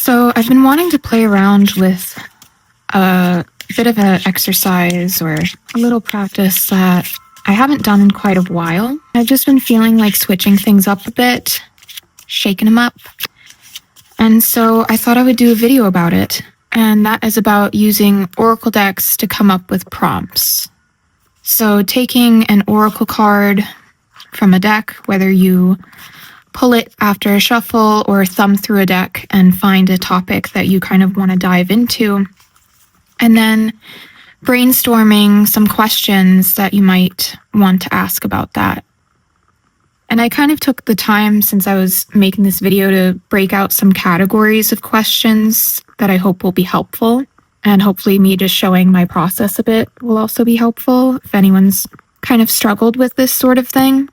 So I've been wanting to play around with a bit of an exercise or a little practice that I haven't done in quite a while. I've just been feeling like switching things up a bit, shaking them up. And so I thought I would do a video about it. And that is about using Oracle decks to come up with prompts. So taking an Oracle card from a deck, whether you pull it after a shuffle or thumb through a deck and find a topic that you kind of want to dive into, and then brainstorming some questions that you might want to ask about that. And I kind of took the time since I was making this video to break out some categories of questions that I hope will be helpful. And hopefully me just showing my process a bit will also be helpful if anyone's kind of struggled with this sort of thing.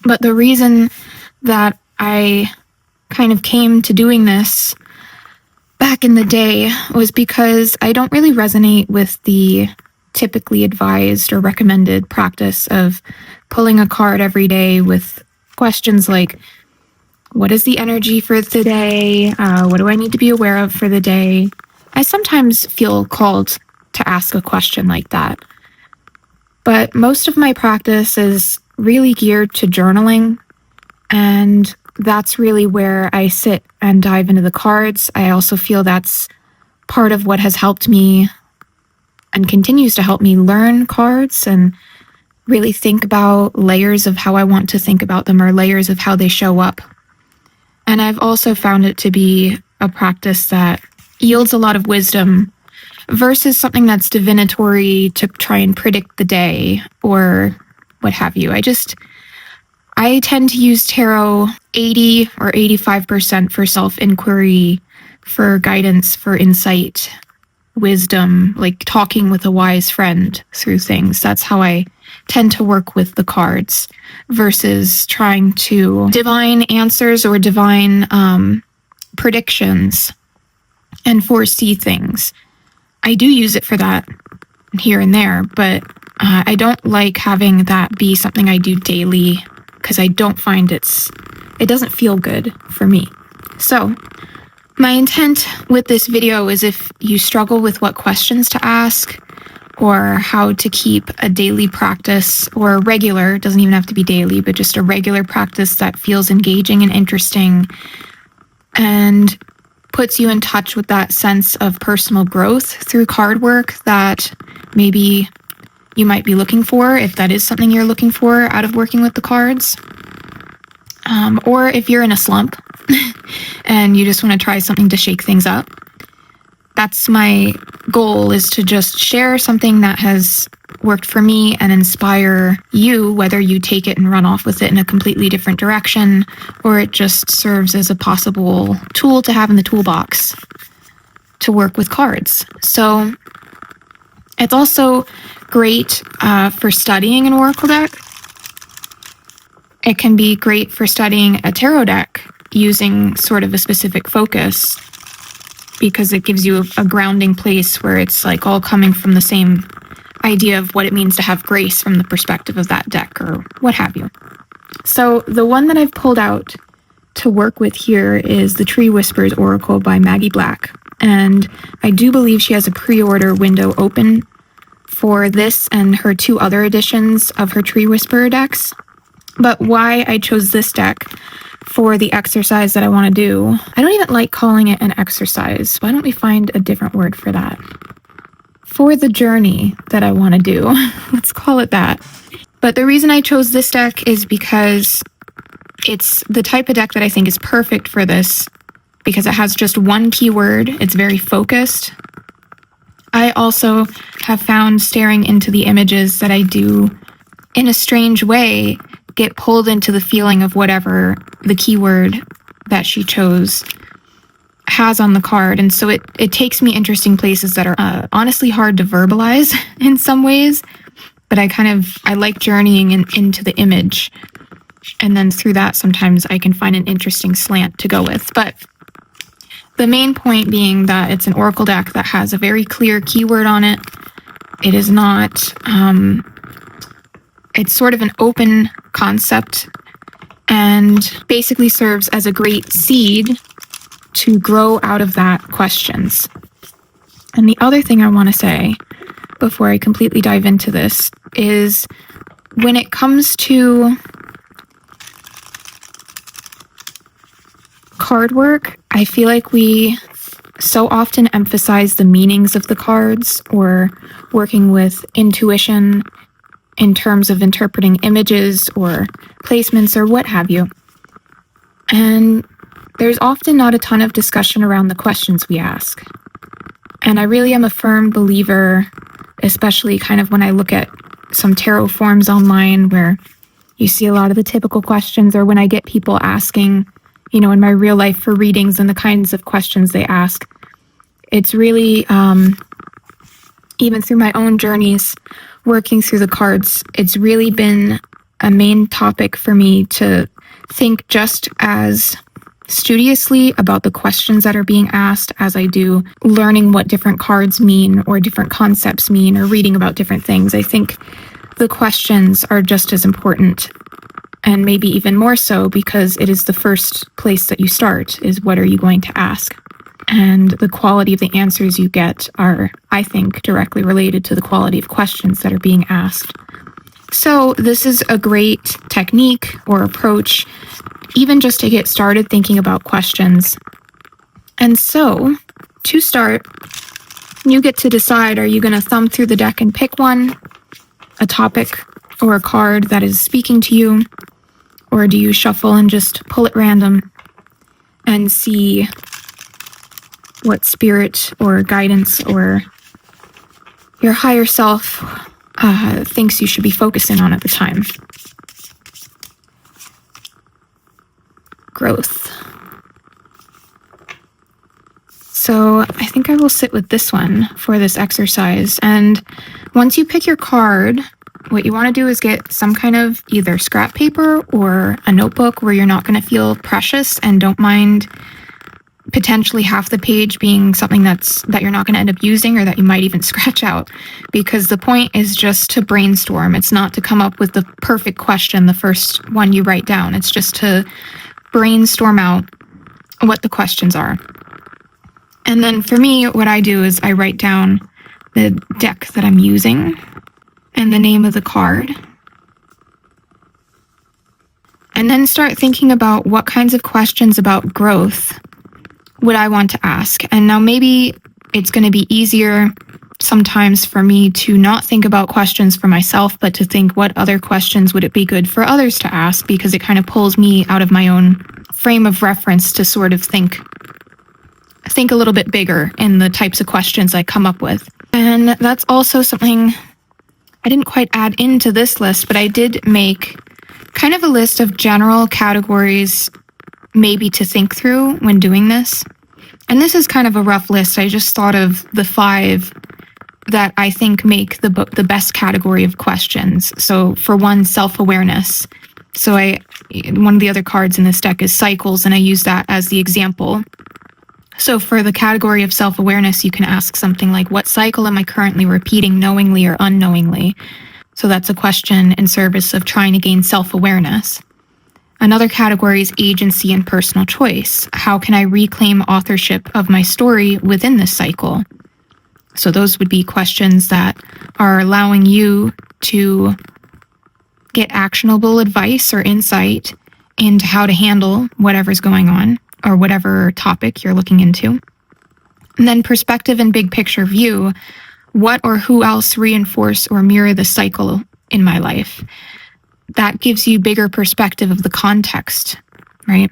But the reason that I kind of came to doing this back in the day was because I don't really resonate with the typically advised or recommended practice of pulling a card every day with questions like, what is the energy for the day? What do I need to be aware of for the day? I sometimes feel called to ask a question like that. But most of my practice is really geared to journaling, and that's really where I sit and dive into the cards. I also feel that's part of what has helped me and continues to help me learn cards and really think about layers of how I want to think about them or layers of how they show up. And I've also found it to be a practice that yields a lot of wisdom versus something that's divinatory to try and predict the day or what have you. I tend to use tarot 80 or 85% for self-inquiry, for guidance, for insight, wisdom, like talking with a wise friend through things. That's how I tend to work with the cards versus trying to divine answers or divine predictions and foresee things. I do use it for that here and there, but I don't like having that be something I do daily because I don't find it doesn't feel good for me. So my intent with this video is if you struggle with what questions to ask or how to keep a daily practice or regular, it doesn't even have to be daily, but just a regular practice that feels engaging and interesting and puts you in touch with that sense of personal growth through card work that maybe you might be looking for, if that is something you're looking for out of working with the cards. Or if you're in a slump and you just want to try something to shake things up. That's my goal, is to just share something that has worked for me and inspire you, whether you take it and run off with it in a completely different direction, or it just serves as a possible tool to have in the toolbox to work with cards. So it's also great for studying an Oracle deck. It can be great for studying a tarot deck using sort of a specific focus, because it gives you a grounding place where it's like all coming from the same idea of what it means to have grace from the perspective of that deck or what have you. So the one that I've pulled out to work with here is the Tree Whispers Oracle by Maggie Black. And I do believe she has a pre-order window open for this and her two other editions of her Tree Whisperer decks. But why I chose this deck for the exercise that I want to do, I don't even like calling it an exercise. Why don't we find a different word for that? For the journey that I want to do, let's call it that. But the reason I chose this deck is because it's the type of deck that I think is perfect for this, because it has just one keyword. It's very focused. I also have found staring into the images that I do in a strange way get pulled into the feeling of whatever the keyword that she chose has on the card. And so it takes me interesting places that are honestly hard to verbalize in some ways, but I like journeying into the image. And then through that, sometimes I can find an interesting slant to go with. But the main point being that it's an Oracle deck that has a very clear keyword on it. It is not, it's sort of an open concept and basically serves as a great seed to grow out of that questions. And the other thing I want to say before I completely dive into this is when it comes to card work, I feel like we so often emphasize the meanings of the cards or working with intuition in terms of interpreting images or placements or what have you. And there's often not a ton of discussion around the questions we ask. And I really am a firm believer, especially kind of when I look at some tarot forms online where you see a lot of the typical questions, or when I get people asking, you know, in my real life for readings and the kinds of questions they ask. It's really, even through my own journeys, working through the cards, it's really been a main topic for me to think just as studiously about the questions that are being asked as I do learning what different cards mean or different concepts mean or reading about different things. I think the questions are just as important, and maybe even more so, because it is the first place that you start, is what are you going to ask? And the quality of the answers you get are, I think, directly related to the quality of questions that are being asked. So this is a great technique or approach, even just to get started thinking about questions. And so, to start, you get to decide, are you going to thumb through the deck and pick one, a topic or a card that is speaking to you, or do you shuffle and just pull at random and see what spirit or guidance or your higher self thinks you should be focusing on at the time? Growth. So I think I will sit with this one for this exercise. And once you pick your card, what you want to do is get some kind of either scrap paper or a notebook where you're not going to feel precious and don't mind potentially half the page being something that you're not going to end up using or that you might even scratch out, because the point is just to brainstorm. It's not to come up with the perfect question, the first one you write down. It's just to brainstorm out what the questions are. And then for me, what I do is I write down the deck that I'm using and the name of the card. And then start thinking about what kinds of questions about growth would I want to ask. And now maybe it's going to be easier sometimes for me to not think about questions for myself, but to think what other questions would it be good for others to ask, because it kind of pulls me out of my own frame of reference to sort of think a little bit bigger in the types of questions I come up with. And that's also something I didn't quite add into this list, but I did make kind of a list of general categories maybe to think through when doing this. And this is kind of a rough list. I just thought of the 5 that I think make the book the best category of questions. So for one, self-awareness. So one of the other cards in this deck is cycles, and I use that as the example. So for the category of self-awareness, you can ask something like, what cycle am I currently repeating knowingly or unknowingly? So that's a question in service of trying to gain self-awareness. Another category is agency and personal choice. How can I reclaim authorship of my story within this cycle? So those would be questions that are allowing you to get actionable advice or insight into how to handle whatever's going on or whatever topic you're looking into. And then perspective and big picture view. What or who else reinforce or mirror the cycle in my life? That gives you bigger perspective of the context, right?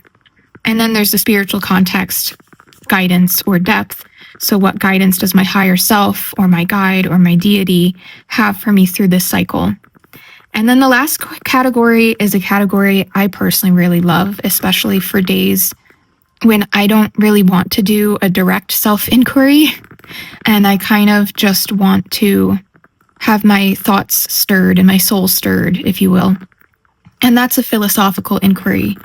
And then there's the spiritual context, guidance or depth. So what guidance does my higher self or my guide or my deity have for me through this cycle? And then the last category is a category I personally really love, especially for days when I don't really want to do a direct self-inquiry and I kind of just want to have my thoughts stirred and my soul stirred, if you will. And that's a philosophical inquiry.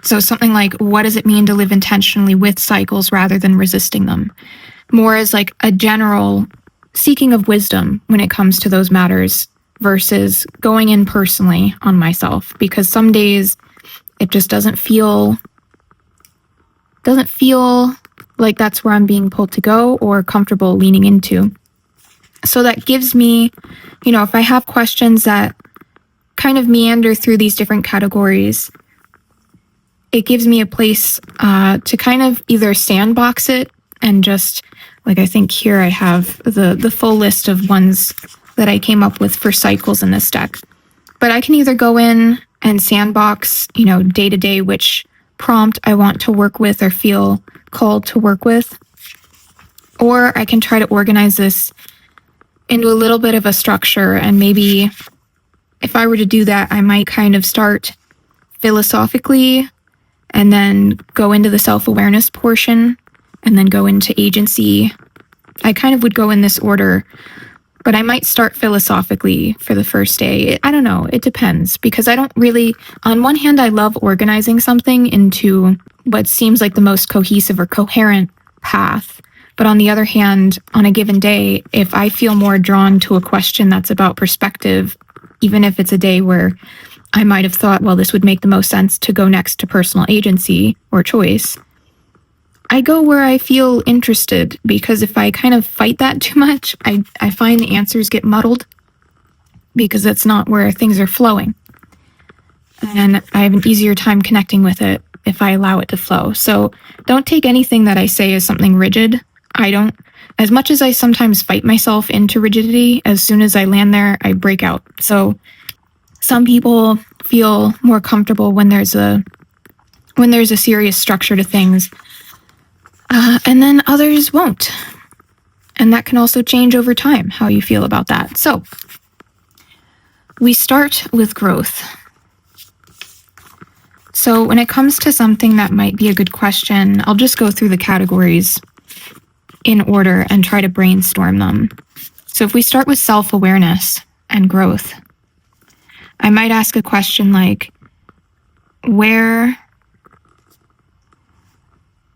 So something like, what does it mean to live intentionally with cycles rather than resisting them? More as like a general seeking of wisdom when it comes to those matters versus going in personally on myself, because some days it just doesn't feel like that's where I'm being pulled to go or comfortable leaning into. So that gives me, if I have questions that kind of meander through these different categories, it gives me a place to kind of either sandbox it and just, like I think here I have the full list of ones that I came up with for cycles in this deck. But I can either go in and sandbox, day to day, which prompt I want to work with or feel called to work with. Or I can try to organize this into a little bit of a structure. And maybe if I were to do that, I might kind of start philosophically and then go into the self-awareness portion and then go into agency. I kind of would go in this order, but I might start philosophically for the first day. I don't know. It depends, because I don't really, on one hand, I love organizing something into what seems like the most cohesive or coherent path. But on the other hand, on a given day, if I feel more drawn to a question that's about perspective, even if it's a day where I might have thought, well, this would make the most sense to go next to personal agency or choice, I go where I feel interested, because if I kind of fight that too much, I find the answers get muddled because that's not where things are flowing. And I have an easier time connecting with it if I allow it to flow. So don't take anything that I say as something rigid. As much as I sometimes fight myself into rigidity, as soon as I land there, I break out. So some people feel more comfortable when there's a serious structure to things. And then others won't. And that can also change over time, how you feel about that. So we start with growth. So when it comes to something that might be a good question, I'll just go through the categories in order and try to brainstorm them. So if we start with self-awareness and growth, I might ask a question like, where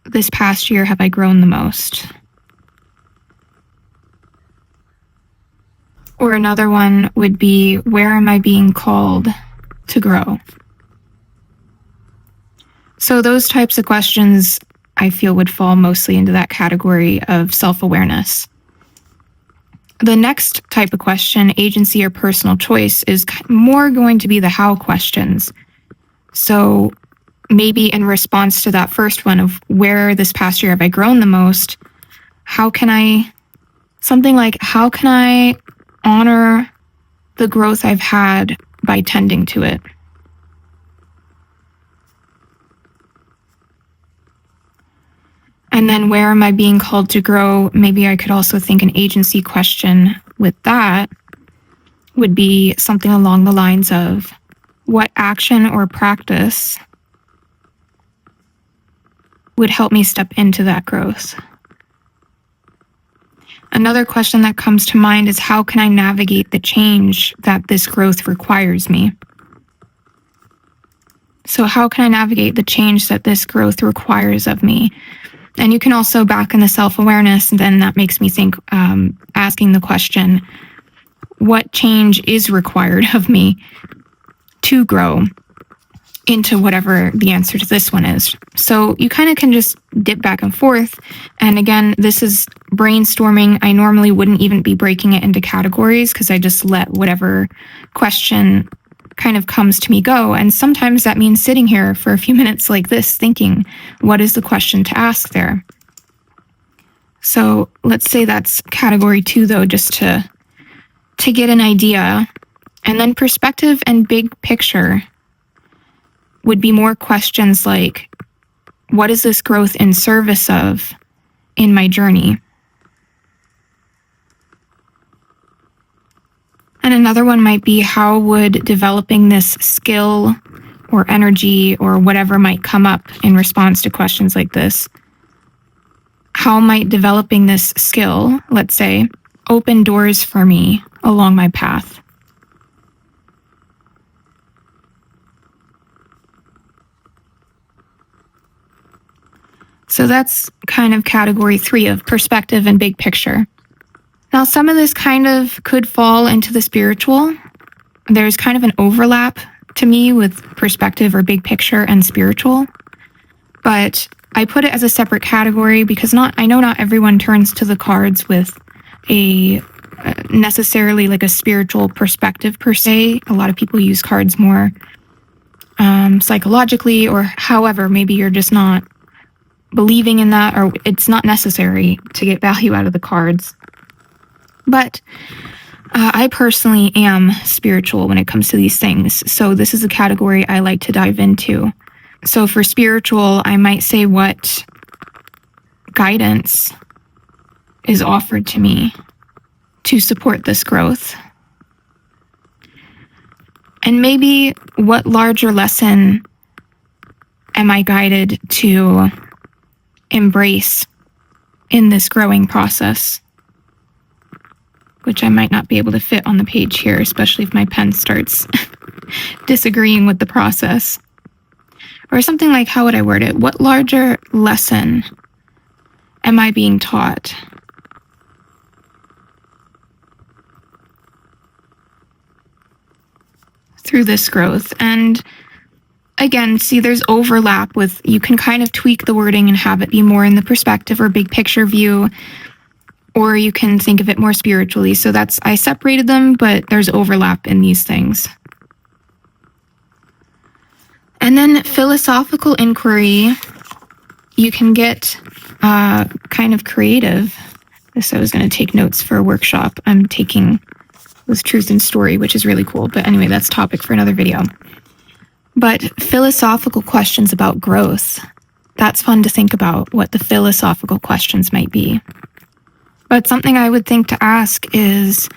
this past year have I grown the most? Or another one would be, where am I being called to grow? So those types of questions I feel would fall mostly into that category of self-awareness. The next type of question, agency or personal choice, is more going to be the how questions. So maybe in response to that first one of where this past year have I grown the most, how can I honor the growth I've had by tending to it? And then where am I being called to grow? Maybe I could also think an agency question with that would be something along the lines of, what action or practice would help me step into that growth? Another question that comes to mind is, how can I navigate the change that this growth requires me? So how can I navigate the change that this growth requires of me? And you can also back in the self-awareness, and then that makes me think, asking the question, what change is required of me to grow into whatever the answer to this one is? So you kind of can just dip back and forth. And again, this is brainstorming. I normally wouldn't even be breaking it into categories, because I just let whatever question kind of comes to me go. And sometimes that means sitting here for a few minutes like this, thinking, what is the question to ask there? So let's say that's category 2, though, just to get an idea. And then perspective and big picture would be more questions like, what is this growth in service of in my journey? And another one might be, how would developing this skill or energy or whatever might come up in response to questions like this, how might developing this skill, let's say, open doors for me along my path? So that's kind of category 3 of perspective and big picture. Now, some of this kind of could fall into the spiritual. There's kind of an overlap to me with perspective or big picture and spiritual. But I put it as a separate category because I know not everyone turns to the cards with a necessarily like a spiritual perspective per se. A lot of people use cards more psychologically, or however, maybe you're just not believing in that, or it's not necessary to get value out of the cards. But I personally am spiritual when it comes to these things, so this is a category I like to dive into. So for spiritual, I might say what guidance is offered to me to support this growth. And maybe what larger lesson am I guided to embrace in this growing process, which I might not be able to fit on the page here, especially if my pen starts disagreeing with the process. Or something like, how would I word it? What larger lesson am I being taught? Through this growth. And again, see, there's overlap with, you can kind of tweak the wording and have it be more in the perspective or big picture view, or you can think of it more spiritually. So I separated them, but there's overlap in these things. And then philosophical inquiry, you can get kind of creative. I was going to take notes for a workshop. I'm taking with Truth and Story, which is really cool. But anyway, that's topic for another video. But philosophical questions about growth, that's fun to think about, what the philosophical questions might be. But something I would think to ask is,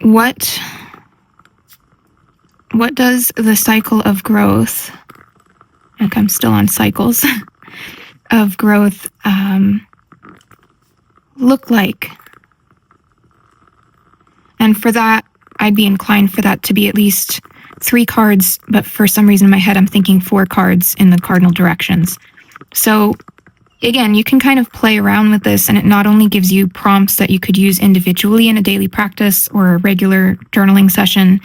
what does the cycle of growth, like I'm still on cycles, of growth look like? And for that, I'd be inclined for that to be at least 3 cards, but for some reason in my head I'm thinking 4 cards in the cardinal directions. So again, you can kind of play around with this, and it not only gives you prompts that you could use individually in a daily practice or a regular journaling session,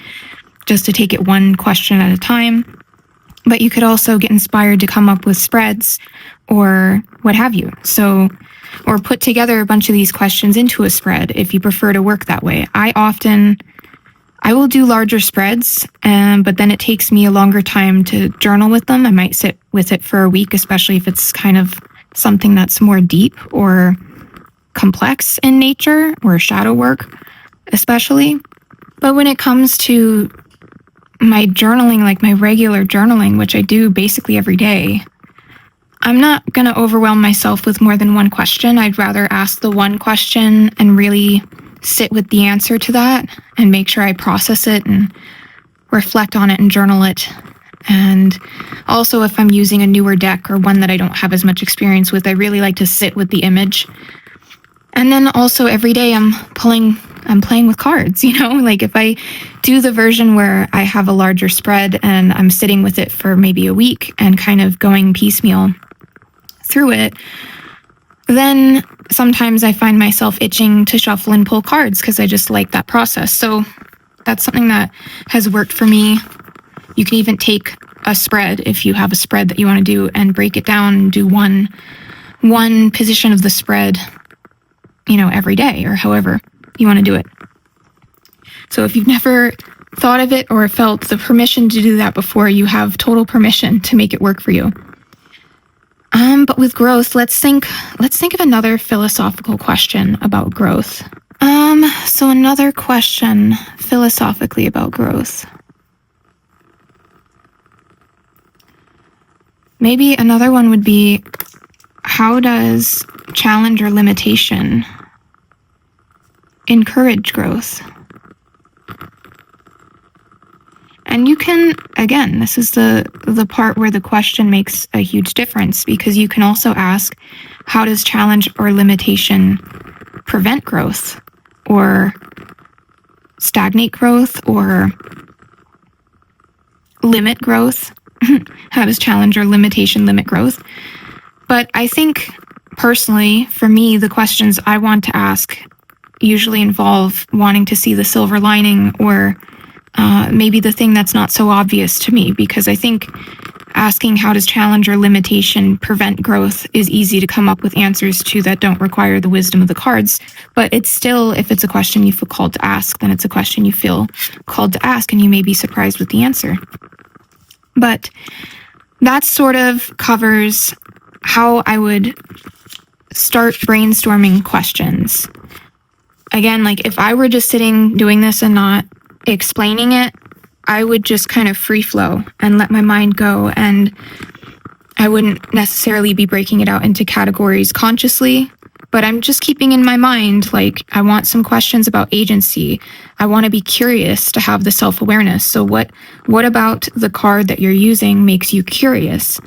just to take it one question at a time, but you could also get inspired to come up with spreads or what have you. So, or put together a bunch of these questions into a spread if you prefer to work that way. I will do larger spreads, but then it takes me a longer time to journal with them. I might sit with it for a week, especially if it's kind of something that's more deep or complex in nature, or shadow work especially. But when it comes to my journaling, like my regular journaling, which I do basically every day, I'm not going to overwhelm myself with more than one question. I'd rather ask the one question and really sit with the answer to that and make sure I process it and reflect on it and journal it. And also, if I'm using a newer deck or one that I don't have as much experience with, I really like to sit with the image. And then also every day I'm playing with cards, like if I do the version where I have a larger spread and I'm sitting with it for maybe a week and kind of going piecemeal through it, then sometimes I find myself itching to shuffle and pull cards because I just like that process. So that's something that has worked for me. You can even take a spread, if you have a spread that you want to do, and break it down and do one position of the spread, every day, or however you want to do it. So if you've never thought of it or felt the permission to do that before, you have total permission to make it work for you. But with growth, let's think of another philosophical question about growth. So another question philosophically about growth. Maybe another one would be, how does challenge or limitation encourage growth? And you can, again, this is the part where the question makes a huge difference, because you can also ask, how does challenge or limitation prevent growth or stagnate growth or limit growth? How does challenge or limitation limit growth? But I think personally, for me, the questions I want to ask usually involve wanting to see the silver lining or maybe the thing that's not so obvious to me, because I think asking how does challenge or limitation prevent growth is easy to come up with answers to that don't require the wisdom of the cards. But it's still, if it's a question you feel called to ask, then it's a question you feel called to ask, and you may be surprised with the answer. But that sort of covers how I would start brainstorming questions. Again, like if I were just sitting doing this and not explaining it, I would just kind of free flow and let my mind go, and I wouldn't necessarily be breaking it out into categories consciously, but I'm just keeping in my mind, like, I want some questions about agency. I want to be curious to have the self-awareness. So what about the card that you're using makes you curious?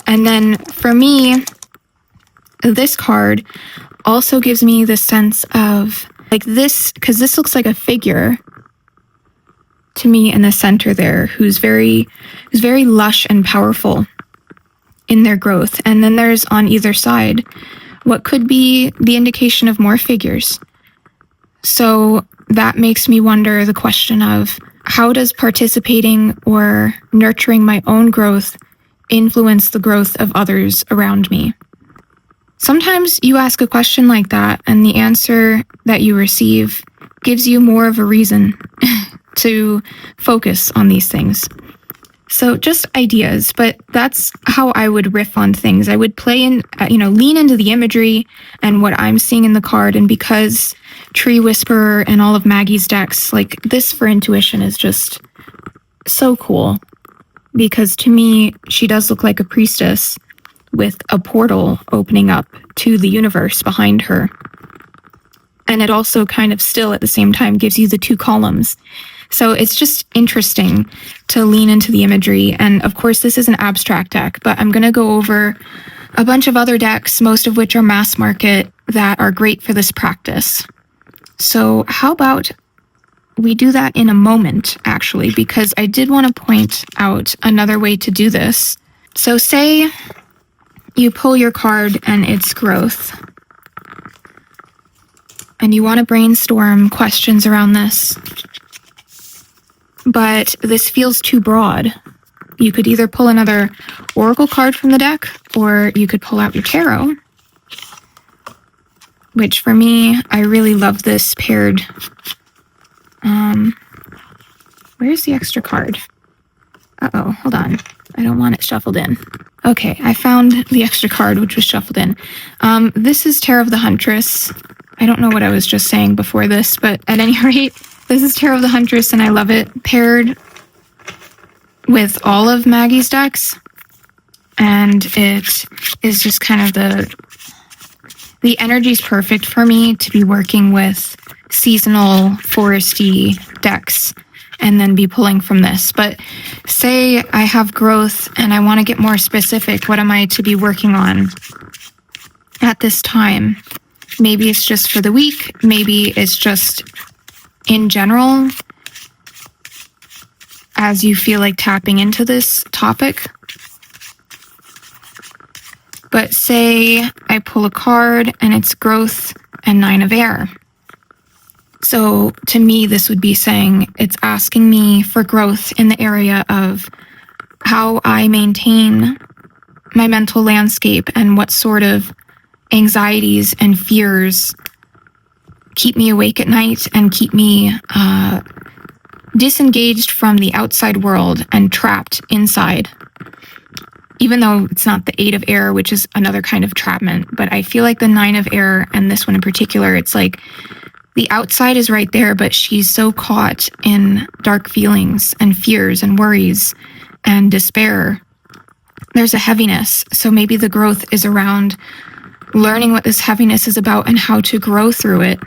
And then for me, this card also gives me the sense of like this, because this looks like a figure to me in the center there, who's very lush and powerful in their growth. And then there's on either side what could be the indication of more figures. So that makes me wonder the question of how does participating or nurturing my own growth influence the growth of others around me? Sometimes you ask a question like that and the answer that you receive gives you more of a reason to focus on these things. So just ideas, but that's how I would riff on things. I would play in, lean into the imagery and what I'm seeing in the card. And because Tree Whisperer and all of Maggie's decks, like this for intuition is just so cool, because to me, she does look like a priestess with a portal opening up to the universe behind her. And it also kind of still at the same time gives you the two columns. So it's just interesting to lean into the imagery. And of course, this is an abstract deck, but I'm going to go over a bunch of other decks, most of which are mass market, that are great for this practice. So how about we do that in a moment, actually, because I did want to point out another way to do this. So say you pull your card and it's growth, and you want to brainstorm questions around this, but this feels too broad. You could either pull another oracle card from the deck, or you could pull out your tarot, which for me, I really love this paired. Where's the extra card? Uh-oh, hold on. I don't want it shuffled in. Okay, I found the extra card, which was shuffled in. This is Tarot of the Huntress. I don't know what I was just saying before this, but at any rate, this is Tarot of the Huntress, and I love it, paired with all of Maggie's decks. And it is just kind of the energy's perfect for me to be working with seasonal, foresty decks and then be pulling from this. But say I have growth and I want to get more specific. What am I to be working on at this time? Maybe it's just for the week. Maybe it's just in general as you feel like tapping into this topic. But say I pull a card and it's growth and 9 of air. So to me, this would be saying it's asking me for growth in the area of how I maintain my mental landscape and what sort of anxieties and fears keep me awake at night and keep me disengaged from the outside world and trapped inside. Even though it's not the 8 of air, which is another kind of trapment, but I feel like the 9 of air and this one in particular, it's like the outside is right there, but she's so caught in dark feelings and fears and worries and despair. There's a heaviness. So maybe the growth is around learning what this heaviness is about and how to grow through it.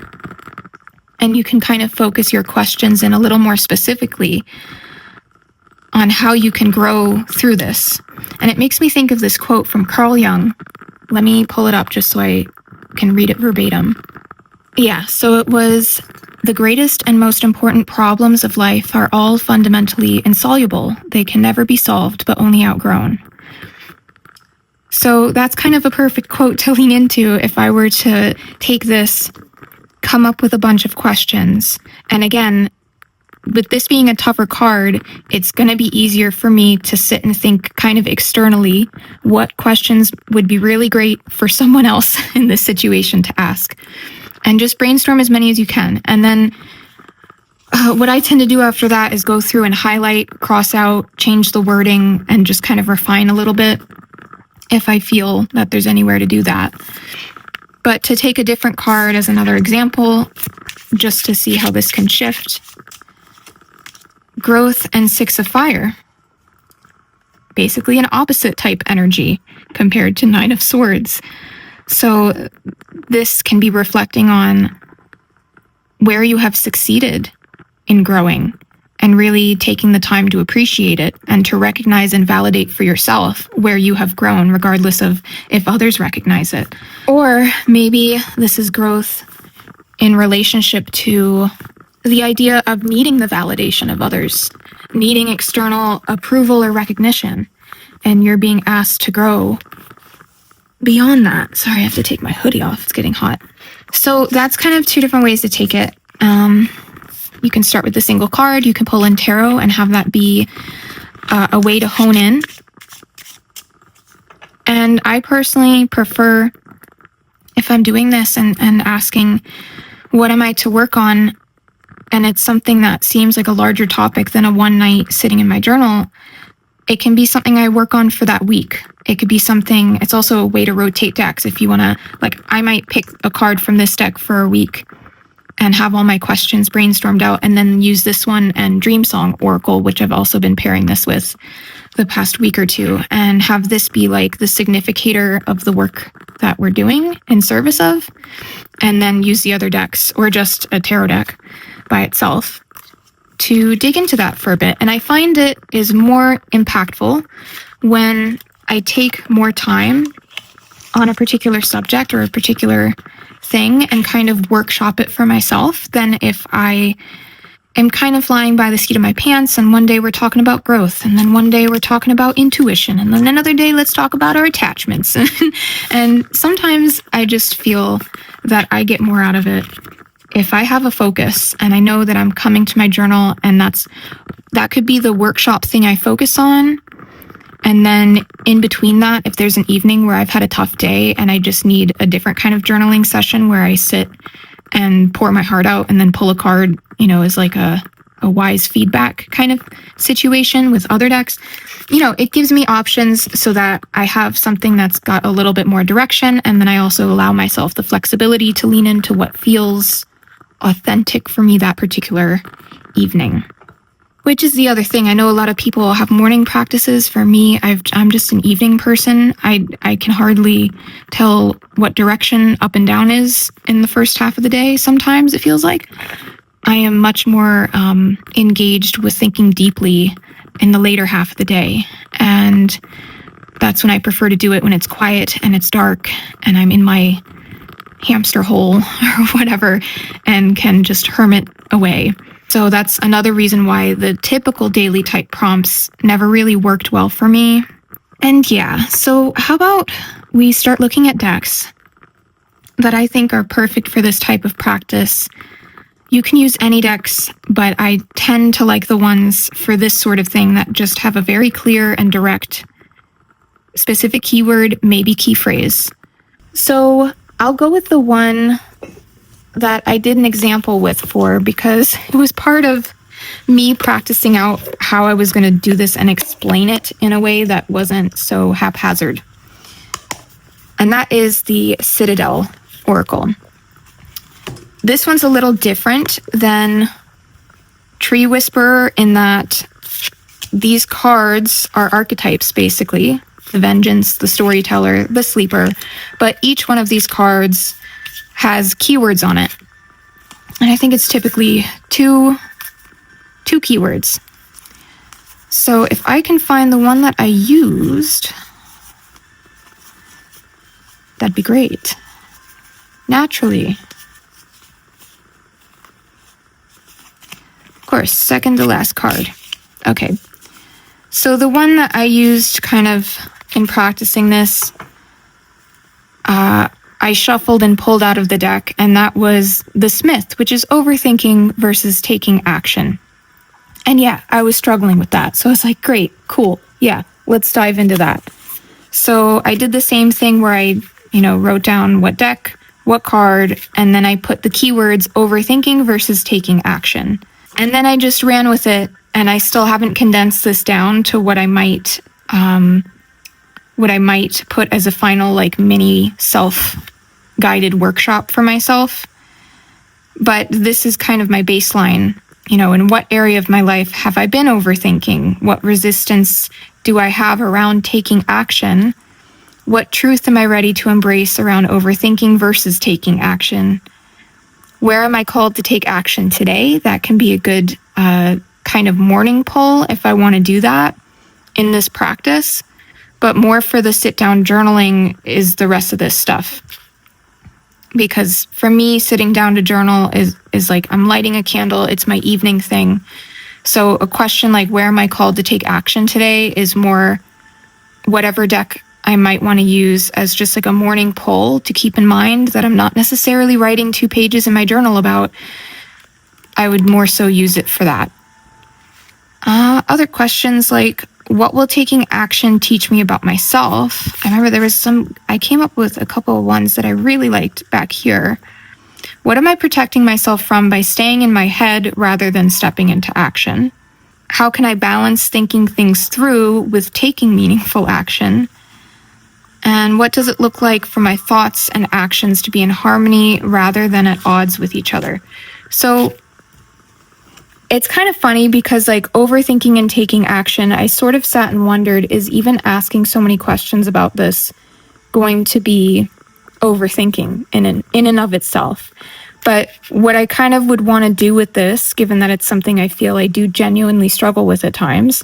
And you can kind of focus your questions in a little more specifically on how you can grow through this. And it makes me think of this quote from Carl Jung. Let me pull it up just so I can read it verbatim. Yeah, so it was, the greatest and most important problems of life are all fundamentally insoluble. They can never be solved, but only outgrown. So that's kind of a perfect quote to lean into if I were to take this, come up with a bunch of questions. And again, with this being a tougher card, it's going to be easier for me to sit and think kind of externally what questions would be really great for someone else in this situation to ask. And just brainstorm as many as you can. And then what I tend to do after that is go through and highlight, cross out, change the wording, and just kind of refine a little bit if I feel that there's anywhere to do that. But to take a different card as another example, just to see how this can shift. Growth and Six of Fire. Basically an opposite type energy compared to Nine of Swords. So this can be reflecting on where you have succeeded in growing and really taking the time to appreciate it and to recognize and validate for yourself where you have grown, regardless of if others recognize it. Or maybe this is growth in relationship to the idea of needing the validation of others, needing external approval or recognition, and you're being asked to grow beyond that. Sorry, I have to take my hoodie off. It's getting hot. So that's kind of two different ways to take it. You can start with a single card. You can pull in tarot and have that be a way to hone in. And I personally prefer, if I'm doing this and asking, what am I to work on? And it's something that seems like a larger topic than a one night sitting in my journal. It can be something I work on for that week. It could be something, it's also a way to rotate decks. If you want to, like, I might pick a card from this deck for a week and have all my questions brainstormed out and then use this one and Dream Song Oracle, which I've also been pairing this with the past week or two, and have this be like the significator of the work that we're doing in service of, and then use the other decks or just a tarot deck by itself to dig into that for a bit. And I find it is more impactful when I take more time on a particular subject or a particular thing and kind of workshop it for myself than if I am kind of flying by the seat of my pants and one day we're talking about growth and then one day we're talking about intuition and then another day let's talk about our attachments. And sometimes I just feel that I get more out of it if I have a focus and I know that I'm coming to my journal and that could be the workshop thing I focus on. And then in between that, if there's an evening where I've had a tough day and I just need a different kind of journaling session where I sit and pour my heart out and then pull a card, as like a wise feedback kind of situation with other decks, it gives me options so that I have something that's got a little bit more direction. And then I also allow myself the flexibility to lean into what feels authentic for me that particular evening. Which is the other thing. I know a lot of people have morning practices. For me, I'm just an evening person. I can hardly tell what direction up and down is in the first half of the day. Sometimes it feels like I am much more engaged with thinking deeply in the later half of the day. And that's when I prefer to do it, when it's quiet and it's dark and I'm in my hamster hole or whatever and can just hermit away. So that's another reason why the typical daily type prompts never really worked well for me. And yeah, so how about we start looking at decks that I think are perfect for this type of practice. You can use any decks, but I tend to like the ones for this sort of thing that just have a very clear and direct specific keyword, maybe key phrase. So I'll go with the one that I did an example with because it was part of me practicing out how I was going to do this and explain it in a way that wasn't so haphazard. And that is the Citadel Oracle. This one's a little different than Tree Whisperer in that these cards are archetypes, basically. The Vengeance, the Storyteller, the Sleeper. But each one of these cards has keywords on it. And I think it's typically two keywords. So if I can find the one that I used, that'd be great. Naturally. Of course, second to last card. Okay. So the one that I used kind of in practicing this, I shuffled and pulled out of the deck, and that was the Smith, which is overthinking versus taking action. And yeah, I was struggling with that. So I was like, great, cool. Yeah, let's dive into that. So I did the same thing where I, wrote down what deck, what card, and then I put the keywords overthinking versus taking action. And then I just ran with it, and I still haven't condensed this down to what I might put as a final mini self-guided workshop for myself. But this is kind of my baseline. In what area of my life have I been overthinking? What resistance do I have around taking action? What truth am I ready to embrace around overthinking versus taking action? Where am I called to take action today? That can be a good kind of morning pull if I want to do that in this practice. But more for the sit-down journaling is the rest of this stuff. Because for me, sitting down to journal is like I'm lighting a candle. It's my evening thing. So a question like, where am I called to take action today, is more whatever deck I might want to use as just like a morning pull to keep in mind that I'm not necessarily writing 2 pages in my journal about. I would more so use it for that. Other questions like, what will taking action teach me about myself? I remember I came up with a couple of ones that I really liked back here. What am I protecting myself from by staying in my head rather than stepping into action? How can I balance thinking things through with taking meaningful action? And what does it look like for my thoughts and actions to be in harmony rather than at odds with each other? So it's kind of funny because overthinking and taking action, I sort of sat and wondered, is even asking so many questions about this going to be overthinking in and of itself? But what I kind of would want to do with this, given that it's something I feel I do genuinely struggle with at times,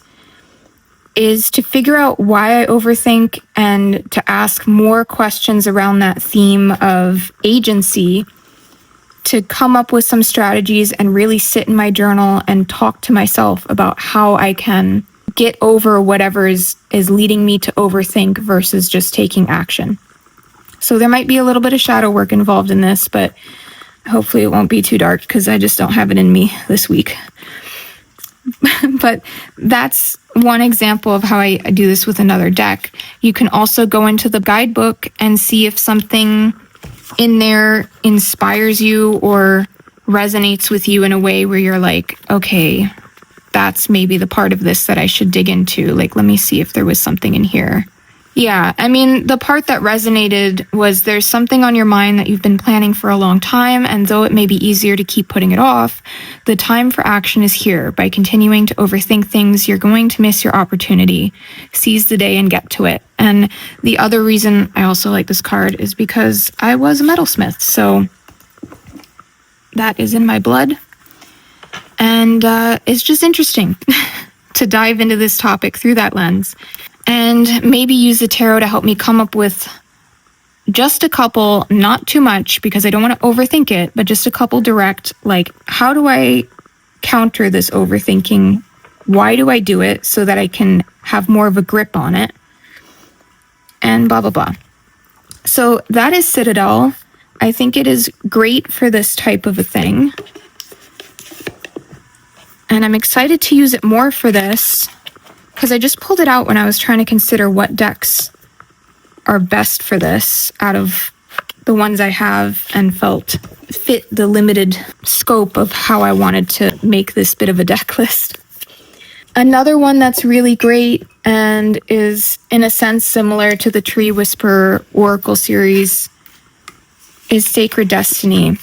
is to figure out why I overthink and to ask more questions around that theme of agency, to come up with some strategies and really sit in my journal and talk to myself about how I can get over whatever is leading me to overthink versus just taking action. So there might be a little bit of shadow work involved in this, but hopefully it won't be too dark because I just don't have it in me this week. But that's one example of how I do this with another deck. You can also go into the guidebook and see if something in there inspires you or resonates with you in a way where you're like, okay, that's maybe the part of this that I should dig into. Let me see if there was something in here. Yeah, I mean, the part that resonated was there's something on your mind that you've been planning for a long time, and though it may be easier to keep putting it off, the time for action is here. By continuing to overthink things, you're going to miss your opportunity. Seize the day and get to it. And the other reason I also like this card is because I was a metalsmith, so that is in my blood. And it's just interesting to dive into this topic through that lens. And maybe use the tarot to help me come up with just a couple, not too much because I don't want to overthink it, but just a couple direct, how do I counter this overthinking? Why do I do it so that I can have more of a grip on it? And blah, blah, blah. So that is Citadel. I think it is great for this type of a thing. And I'm excited to use it more for this, because I just pulled it out when I was trying to consider what decks are best for this out of the ones I have and felt fit the limited scope of how I wanted to make this bit of a deck list. Another one that's really great and is in a sense similar to the Tree Whisperer Oracle series is Sacred Destiny.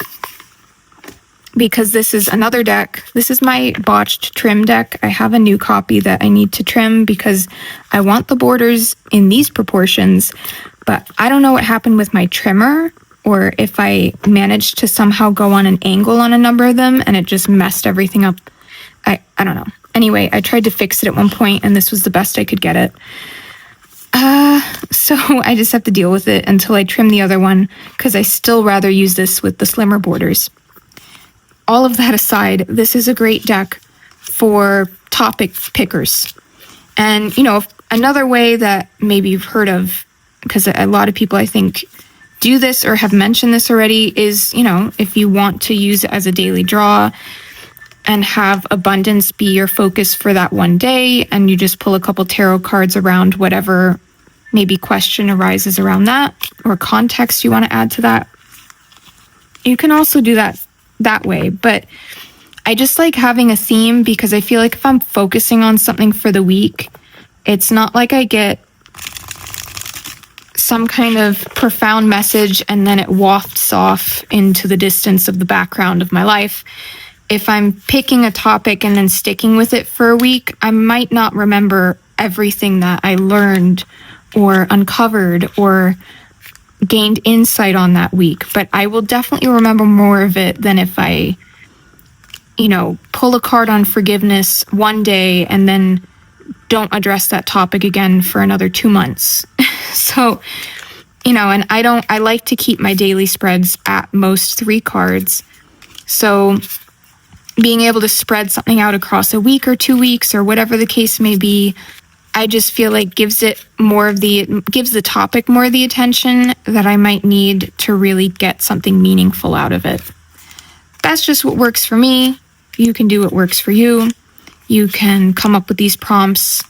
Because this is another deck. This is my botched trim deck. I have a new copy that I need to trim because I want the borders in these proportions, but I don't know what happened with my trimmer or if I managed to somehow go on an angle on a number of them and it just messed everything up. I don't know. Anyway, I tried to fix it at one point and this was the best I could get it. So I just have to deal with it until I trim the other one because I still rather use this with the slimmer borders. All of that aside, this is a great deck for topic pickers. And, another way that maybe you've heard of, because a lot of people, I think, do this or have mentioned this already, is, if you want to use it as a daily draw, and have abundance be your focus for that one day, and you just pull a couple tarot cards around whatever maybe question arises around that or context you want to add to that. You can also do that way, but I just like having a theme because I feel like if I'm focusing on something for the week, it's not like I get some kind of profound message and then it wafts off into the distance of the background of my life. If I'm picking a topic and then sticking with it for a week, I might not remember everything that I learned or uncovered or gained insight on that week, but I will definitely remember more of it than if I, pull a card on forgiveness one day and then don't address that topic again for another 2 months. So, and I like to keep my daily spreads at most 3 cards. So being able to spread something out across a week or 2 weeks or whatever the case may be, I just feel like gives the topic more of the attention that I might need to really get something meaningful out of it. That's just what works for me. You can do what works for you. You can come up with these prompts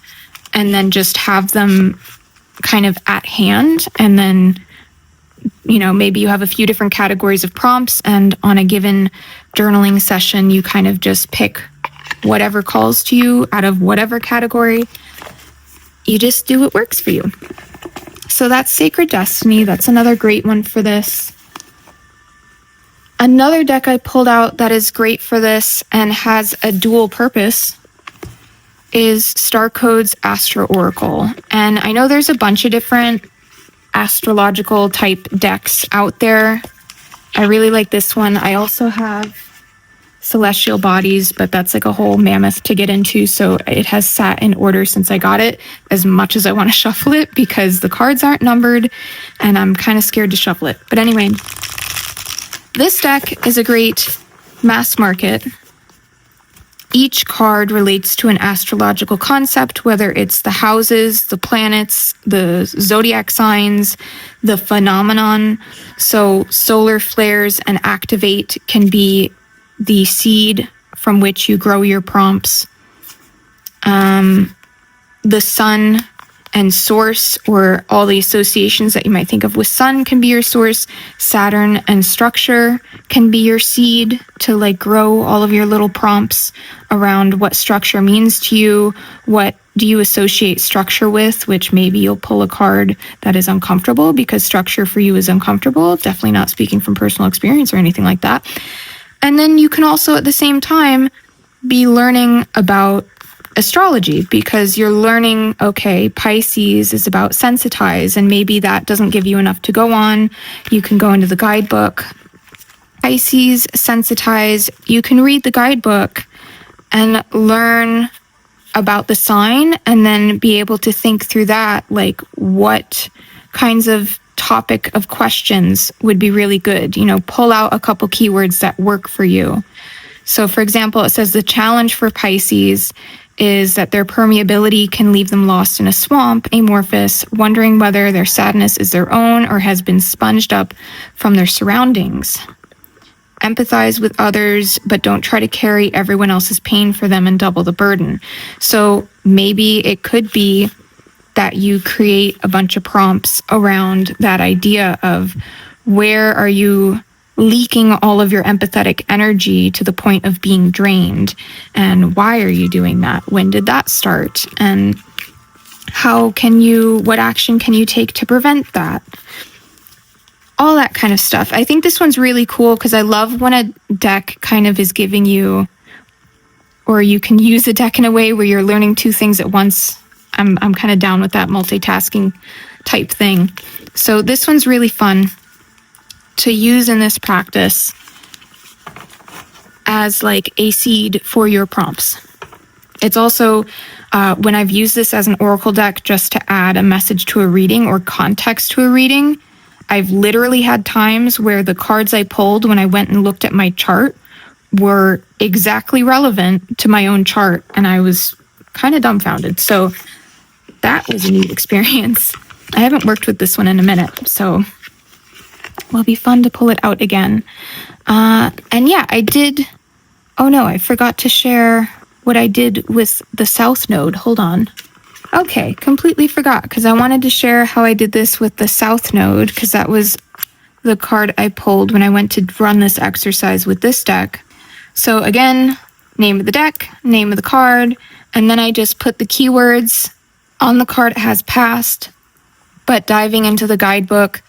and then just have them kind of at hand. And then, maybe you have a few different categories of prompts, and on a given journaling session, you kind of just pick whatever calls to you out of whatever category. You just do what works for you. So that's Sacred Destiny. That's another great one for this. Another deck I pulled out that is great for this and has a dual purpose is Star Code's Astro Oracle. And I know there's a bunch of different astrological type decks out there. I really like this one. I also have Celestial Bodies, but that's like a whole mammoth to get into. So it has sat in order since I got it, as much as I want to shuffle it because the cards aren't numbered and I'm kind of scared to shuffle it. But anyway, this deck is a great mass market. Each card relates to an astrological concept, whether it's the houses, the planets, the zodiac signs, the phenomenon. So solar flares and activate can be the seed from which you grow your prompts. The sun and source, or all the associations that you might think of with sun, can be your source. Saturn and structure can be your seed to grow all of your little prompts around what structure means to you. What do you associate structure with? Which maybe you'll pull a card that is uncomfortable because structure for you is uncomfortable. Definitely not speaking from personal experience or anything like that. And then you can also at the same time be learning about astrology because you're learning, okay, Pisces is about sensitize, and maybe that doesn't give you enough to go on. You can go into the guidebook. Pisces, sensitize, you can read the guidebook and learn about the sign and then be able to think through that, what kinds of topic of questions would be really good. Pull out a couple keywords that work for you. So for example, it says the challenge for Pisces is that their permeability can leave them lost in a swamp, amorphous, wondering whether their sadness is their own or has been sponged up from their surroundings. Empathize with others, but don't try to carry everyone else's pain for them and double the burden. So maybe it could be that you create a bunch of prompts around that idea of where are you leaking all of your empathetic energy to the point of being drained, and why are you doing that? When did that start? And what action can you take to prevent that? All that kind of stuff. I think this one's really cool because I love when a deck kind of is giving you, or you can use a deck in a way where you're learning 2 things at once. I'm kind of down with that multitasking type thing. So this one's really fun to use in this practice as a seed for your prompts. It's also when I've used this as an oracle deck just to add a message to a reading or context to a reading, I've literally had times where the cards I pulled when I went and looked at my chart were exactly relevant to my own chart, and I was kind of dumbfounded. So that was a neat experience. I haven't worked with this one in a minute, so will be fun to pull it out again. And yeah, I did Oh no, I forgot to share what I did with the South node. Hold on. Okay, completely forgot because I wanted to share how I did this with the South node because that was the card I pulled when I went to run this exercise with this deck. So again, name of the deck, name of the card, and then I just put the keywords on the card. It has past, but diving into the guidebook,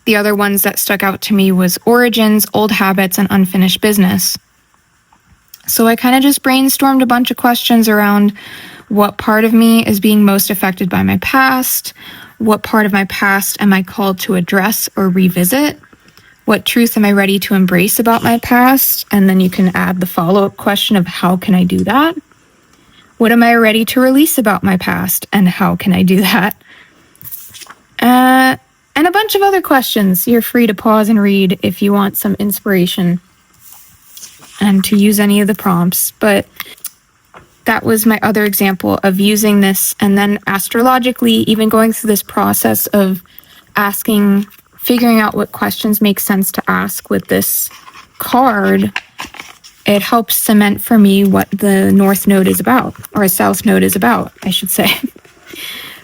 the other ones that stuck out to me was origins, old habits, and unfinished business. So I kind of just brainstormed a bunch of questions around what part of me is being most affected by my past, what part of my past am I called to address or revisit, what truth am I ready to embrace about my past, and then you can add the follow-up question of how can I do that? What am I ready to release about my past, and how can I do that? And a bunch of other questions. You're free to pause and read if you want some inspiration and to use any of the prompts. But that was my other example of using this, and then astrologically, even going through this process of figuring out what questions make sense to ask with this card. It helps cement for me what the North Node is about, or a South Node is about, I should say.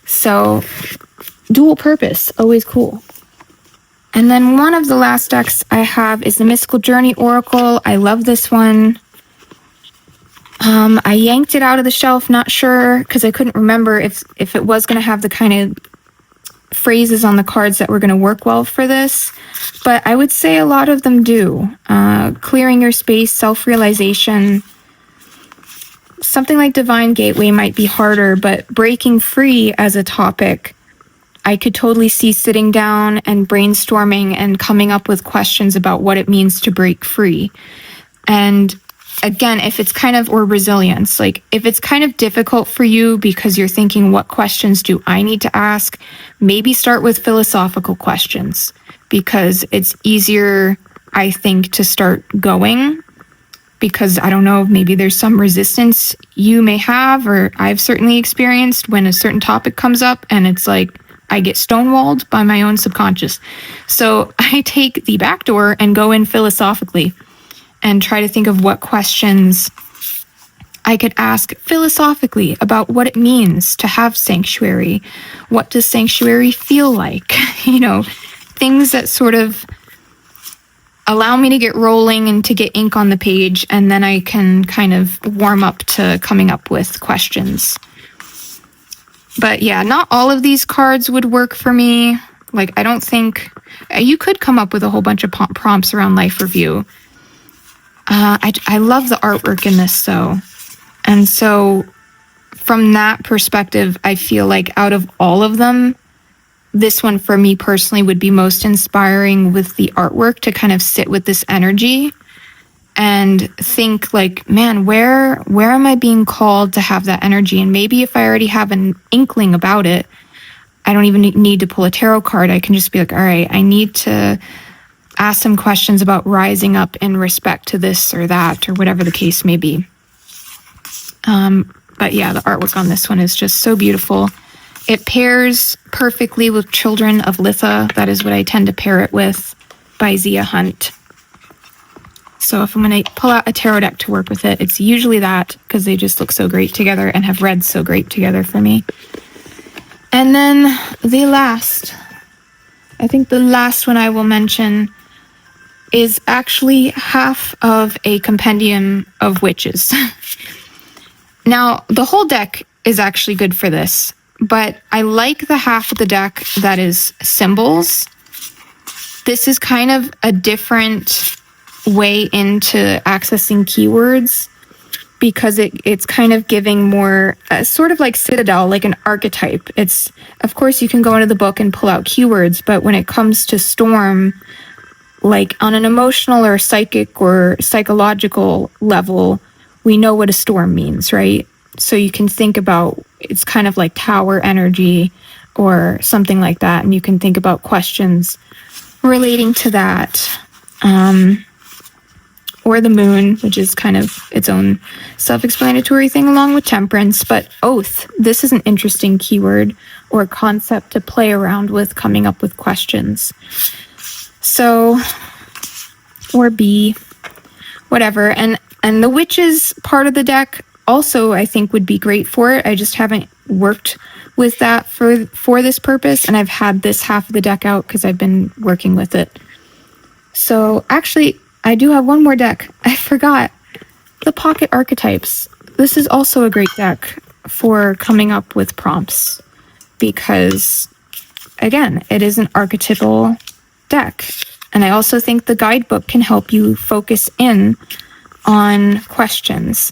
So, dual purpose, always cool. And then one of the last decks I have is the Mystical Journey Oracle. I love this one. I yanked it out of the shelf, not sure, because I couldn't remember if it was going to have the kind of phrases on the cards that were going to work well for this. But I would say a lot of them do. Clearing your space, self-realization. Something like Divine Gateway might be harder, but breaking free as a topic, I could totally see sitting down and brainstorming and coming up with questions about what it means to break free. And again, or resilience, like if it's kind of difficult for you because you're thinking, what questions do I need to ask? Maybe start with philosophical questions because it's easier, I think, to start going because I don't know, maybe there's some resistance you may have, or I've certainly experienced when a certain topic comes up and it's like, I get stonewalled by my own subconscious. So I take the back door and go in philosophically and try to think of what questions I could ask philosophically about what it means to have sanctuary. What does sanctuary feel like? Things that sort of allow me to get rolling and to get ink on the page, and then I can kind of warm up to coming up with questions. But yeah, not all of these cards would work for me. Like, I don't think you could come up with a whole bunch of prompts around life review. I love the artwork in this, though. And so from that perspective, I feel like out of all of them, this one for me personally would be most inspiring with the artwork to kind of sit with this energy and think like, man, where am I being called to have that energy? And maybe if I already have an inkling about it, I don't even need to pull a tarot card. I can just be like, all right, I need to ask some questions about rising up in respect to this or that, or whatever the case may be. But yeah, the artwork on this one is just so beautiful. It pairs perfectly with Children of Litha. That is what I tend to pair it with, by Zia Hunt. So if I'm going to pull out a tarot deck to work with it, it's usually that, because they just look so great together and have read so great together for me. And then the last one I will mention is actually half of a compendium of witches. Now, the whole deck is actually good for this, but I like the half of the deck that is symbols. This is kind of a different way into accessing keywords because it's kind of giving more sort of like Citadel, like an archetype. It's, of course, you can go into the book and pull out keywords, but when it comes to storm, like on an emotional or psychic or psychological level, we know what a storm means, right? So you can think about, it's kind of like tower energy or something like that. And you can think about questions relating to that. Or the moon, which is kind of its own self-explanatory thing along with temperance. But oath, this is an interesting keyword or concept to play around with coming up with questions. So, or B, whatever. And And the witches part of the deck also, I think, would be great for it. I just haven't worked with that for this purpose, and I've had this half of the deck out because I've been working with it. So actually, I do have one more deck. I forgot. The Pocket Archetypes. This is also a great deck for coming up with prompts because, again, it is an archetypal deck. And I also think the guidebook can help you focus in on questions.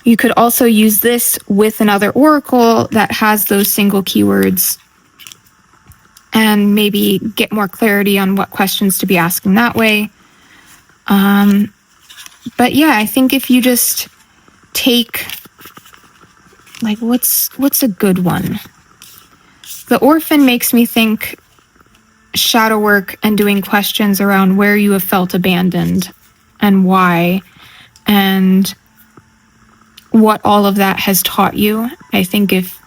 You could also use this with another oracle that has those single keywords and maybe get more clarity on what questions to be asking that way. But yeah, I think if you just take, like, what's a good one? The Orphan makes me think shadow work and doing questions around where you have felt abandoned and why, and what all of that has taught you. I think if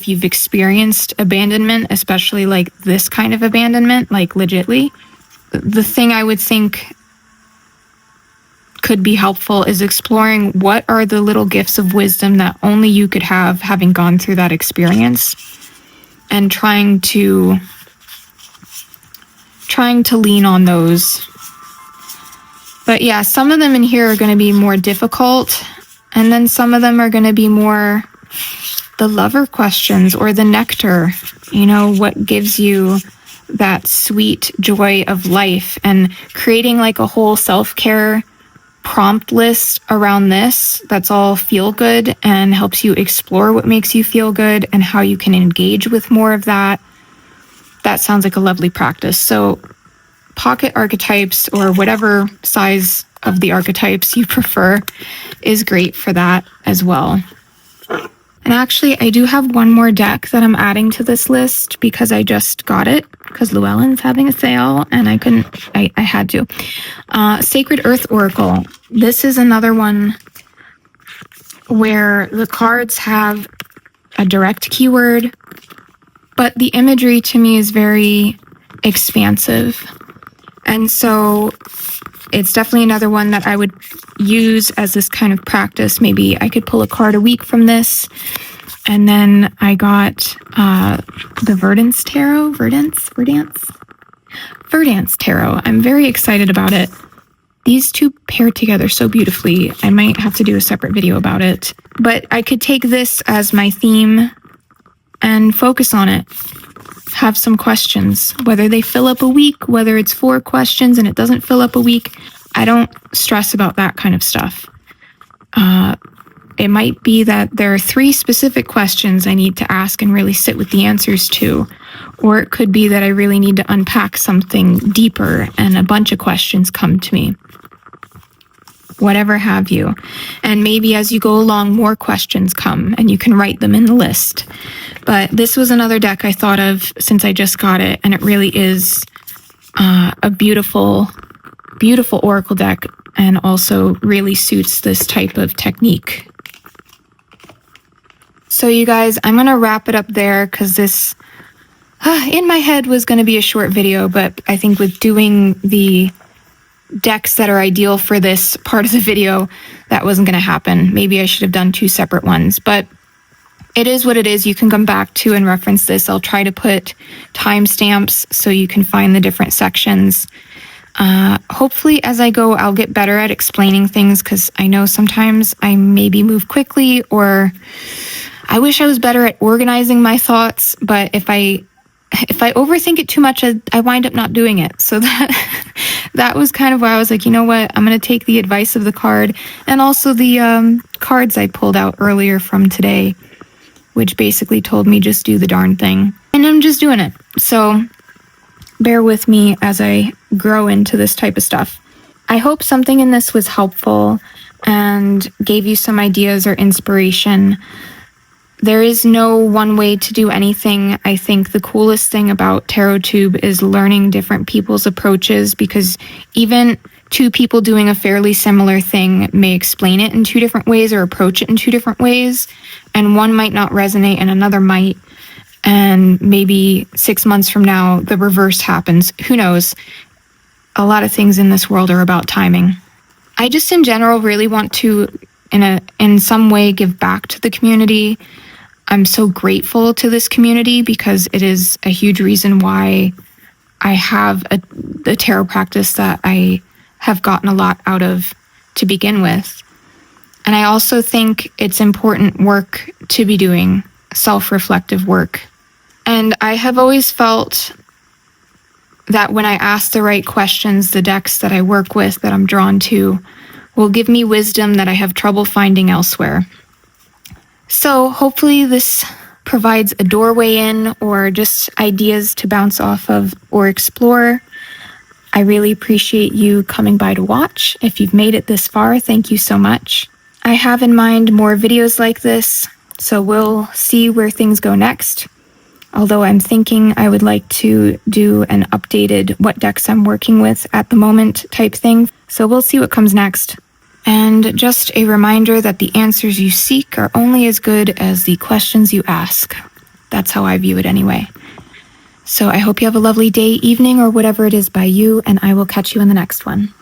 you've experienced abandonment, especially like this kind of abandonment, like legitly, the thing I would think could be helpful is exploring what are the little gifts of wisdom that only you could have having gone through that experience, and trying to lean on those. But yeah, some of them in here are going to be more difficult, and then some of them are going to be more the lover questions or the nectar, what gives you that sweet joy of life, and creating like a whole self-care prompt list around this that's all feel good and helps you explore what makes you feel good and how you can engage with more of that. That sounds like a lovely practice. So Pocket Archetypes, or whatever size of the archetypes you prefer, is great for that as well. And actually, I do have one more deck that I'm adding to this list because I just got it because Llewellyn's having a sale and I had to. Sacred Earth Oracle. This is another one where the cards have a direct keyword, but the imagery to me is very expansive. And so it's definitely another one that I would use as this kind of practice. Maybe I could pull a card a week from this. And then I got the Verdance Tarot. Verdance Tarot. I'm very excited about it. These two pair together so beautifully. I might have to do a separate video about it. But I could take this as my theme and focus on it. Have some questions, whether they fill up a week, whether it's 4 questions and it doesn't fill up a week. I don't stress about that kind of stuff. It might be that there are 3 specific questions I need to ask and really sit with the answers to, or it could be that I really need to unpack something deeper and a bunch of questions come to me. Whatever have you. And maybe as you go along, more questions come and you can write them in the list. But this was another deck I thought of since I just got it, and it really is a beautiful, beautiful oracle deck, and also really suits this type of technique. So you guys, I'm going to wrap it up there because this, in my head, was going to be a short video, but I think with doing the decks that are ideal for this part of the video, that wasn't going to happen. Maybe I should have done 2 separate ones, but it is what it is. You can come back to and reference this. I'll try to put timestamps so you can find the different sections. Hopefully as I go, I'll get better at explaining things because I know sometimes I maybe move quickly, or I wish I was better at organizing my thoughts, but if I overthink it too much, I wind up not doing it. So that was kind of why I was like, you know what, I'm going to take the advice of the card and also the cards I pulled out earlier from today, which basically told me just do the darn thing. And I'm just doing it. So bear with me as I grow into this type of stuff. I hope something in this was helpful and gave you some ideas or inspiration. There is no one way to do anything. I think the coolest thing about TarotTube is learning different people's approaches, because even 2 people doing a fairly similar thing may explain it in 2 different ways or approach it in 2 different ways, and one might not resonate and another might, and maybe 6 months from now the reverse happens. Who knows? A lot of things in this world are about timing. I just in general really want to, in some way, give back to the community. I'm so grateful to this community because it is a huge reason why I have a tarot practice that I have gotten a lot out of to begin with. And I also think it's important work to be doing, self-reflective work. And I have always felt that when I ask the right questions, the decks that I work with, that I'm drawn to, will give me wisdom that I have trouble finding elsewhere. So hopefully this provides a doorway in, or just ideas to bounce off of or explore. I really appreciate you coming by to watch. If you've made it this far, thank you so much. I have in mind more videos like this, so we'll see where things go next. Although I'm thinking I would like to do an updated what decks I'm working with at the moment type thing, so we'll see what comes next. And just a reminder that the answers you seek are only as good as the questions you ask. That's how I view it anyway. So I hope you have a lovely day, evening, or whatever it is by you, and I will catch you in the next one.